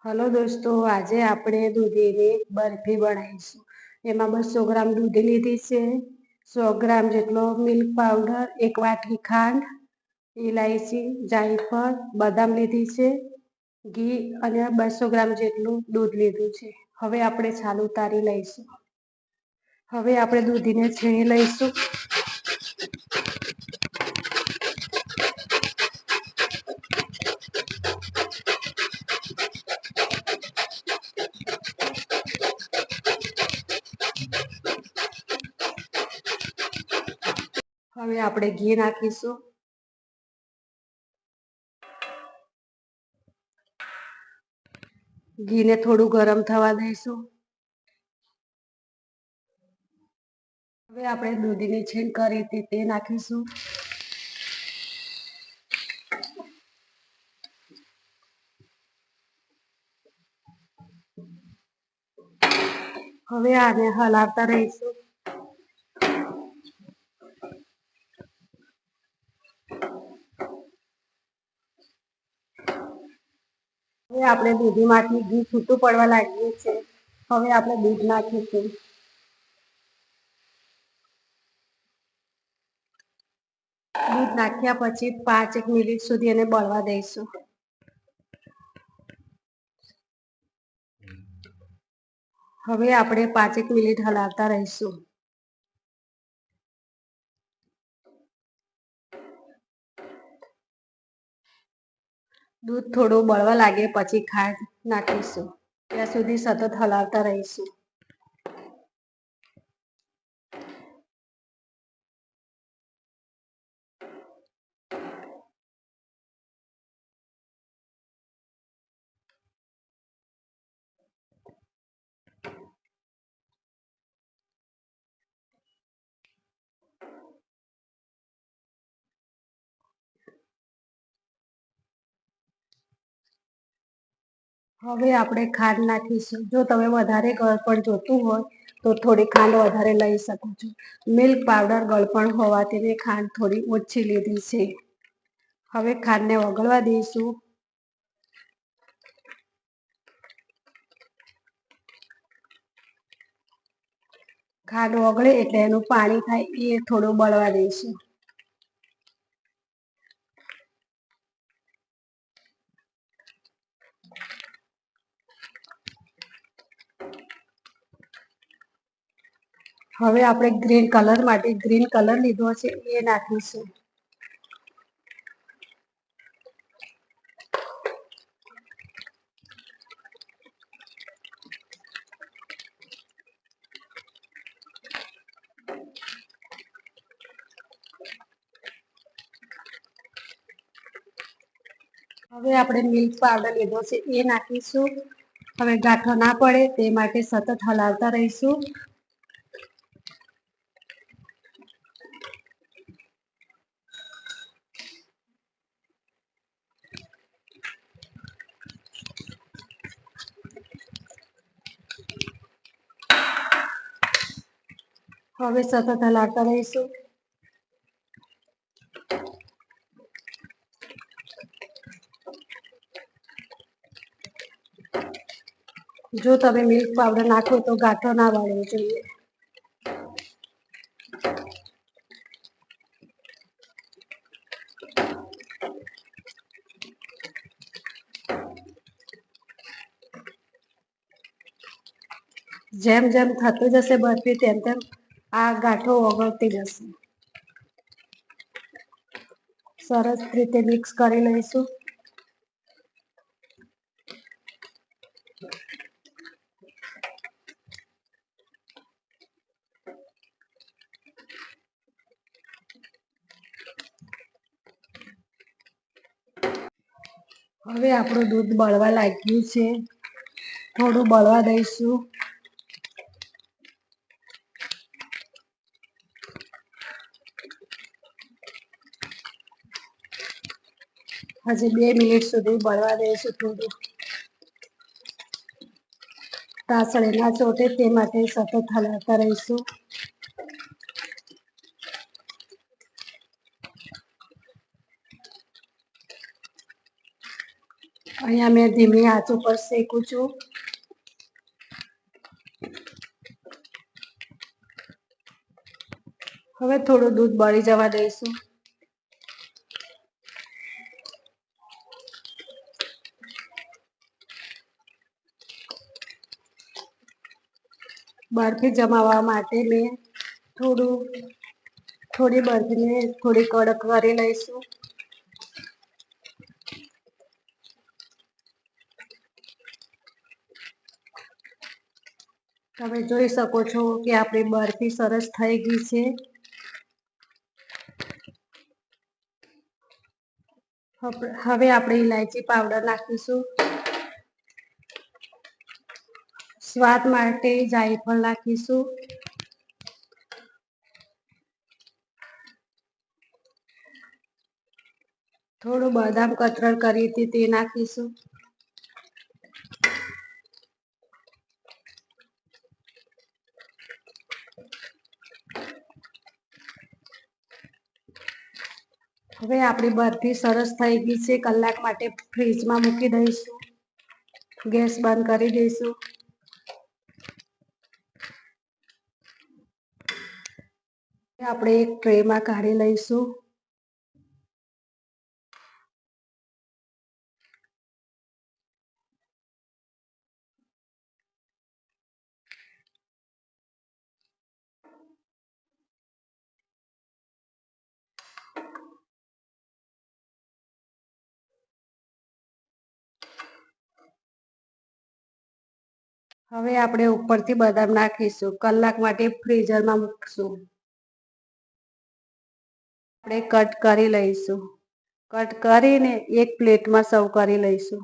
Hello દોસ્તો, આજે આપણે દૂધીની બરફી બનાવીશું. એમાં 200 ગ્રામ દૂધી લીધી છે, 100 ગ્રામ જેટલો મિલ્ક પાવડર, 1 વાટકી ખાંડ, ઇલાયચી, જાયફળ, બદામ લીધી છે, ઘી અને 200 ગ્રામ જેટલું દૂધ લીધું છે. હવે આપણે છાલ ઉતારી લઈશું. હવે આપણે દૂધીને છીણી લઈશું. હવે આપણે ઘી નાખીશું. ઘીને થોડું ગરમ થવા દઈશું. હવે આપણે દૂધીની છીણ કરી હતી તે નાખીશું. હવે આને હલાવતા રહીશું. હવે આપણે દૂધીમાંથી ઘી છૂટું પડવા લાગ્યું છે. હવે આપણે દૂધ નાખીશું. દૂધ નાખ્યા પછી 5 મિનિટ સુધી એને બળવા દઈશું. હવે આપણે 5 મિનિટ હલાવતા રહીશું. દૂધ થોડું બળવા લાગે પછી ખાંડ નાખીશું. ત્યાં સુધી સતત હલાવતા રહીશું. હવે આપણે ખાંડ નાખીશું. જો તમે વધારે ગળપણ જોતું હોય તો થોડી ખાંડ વધારે લઈ શકો છો. મિલ્ક પાવડર ગળપણ હોવાથી મેં ખાંડ થોડી ઓછી લીધી છે. હવે ખાંડને ઓગળવા દઈશું. ખાંડ ઓગળે એટલે એનું પાણી થાય એ થોડું બળવા દઈશું. હવે આપણે ગ્રીન કલર માટે ગ્રીન કલર લીધો છે એ નાખીશું. હવે આપણે મિલ્ક પાવડર લીધો છે એ નાખીશું. હવે ગાંઠો ના પડે તે માટે સતત હલાવતા રહીશું. હવે સતત હલાવતા રહીશું. જો તમે મિલ્ક પાવડર નાખો તો ગાંઠો ના વાળવો જોઈએ. જેમ જેમ થતું જશે બરફી તેમ તેમ આ ગાંઠો ઓગળતી જશે. સરસ રીતે મિક્સ કરી લઈશું. હવે આપણું દૂધ બળવા લાગ્યું છે. થોડું બળવા દઈશું. હજી 2 મિનિટ સુધી બળવા દઈશું. થોડું તાસળે ના ચોટે તે માટે સતત હલાવતા રહીશું. અહીંયા મેં ધીમી આંચ ઉપર શેકું છું. હવે થોડું દૂધ બળી જવા દઈશું. બરફી જમાવવા માટે મેં થોડી બરફીને થોડી કડક કરી લઈશું. તમે જોઈ શકો છો કે આપણી બરફી સરસ થઈ ગઈ છે. હવે આપણે ઇલાયચી પાવડર નાખીશું. સ્વાદ માટે જાયફળ નાખીશું. થોડું બદામ કતરણ કરી હતી તે નાખીશું. હવે આપણી બરફી સરસ થઈ ગઈ છે. કલાક માટે ફ્રીજમાં મૂકી દઈશું. ગેસ બંધ કરી દઈશું. આપણે એક ટ્રેમાં કાઢી લઈશું. હવે આપણે ઉપરથી બદામ નાખીશું. કલાક માટે ફ્રીઝરમાં મૂકશું. આપણે કટ કરી લઈશું. કટ કરીને એક પ્લેટમાં સર્વ કરી લઈશું.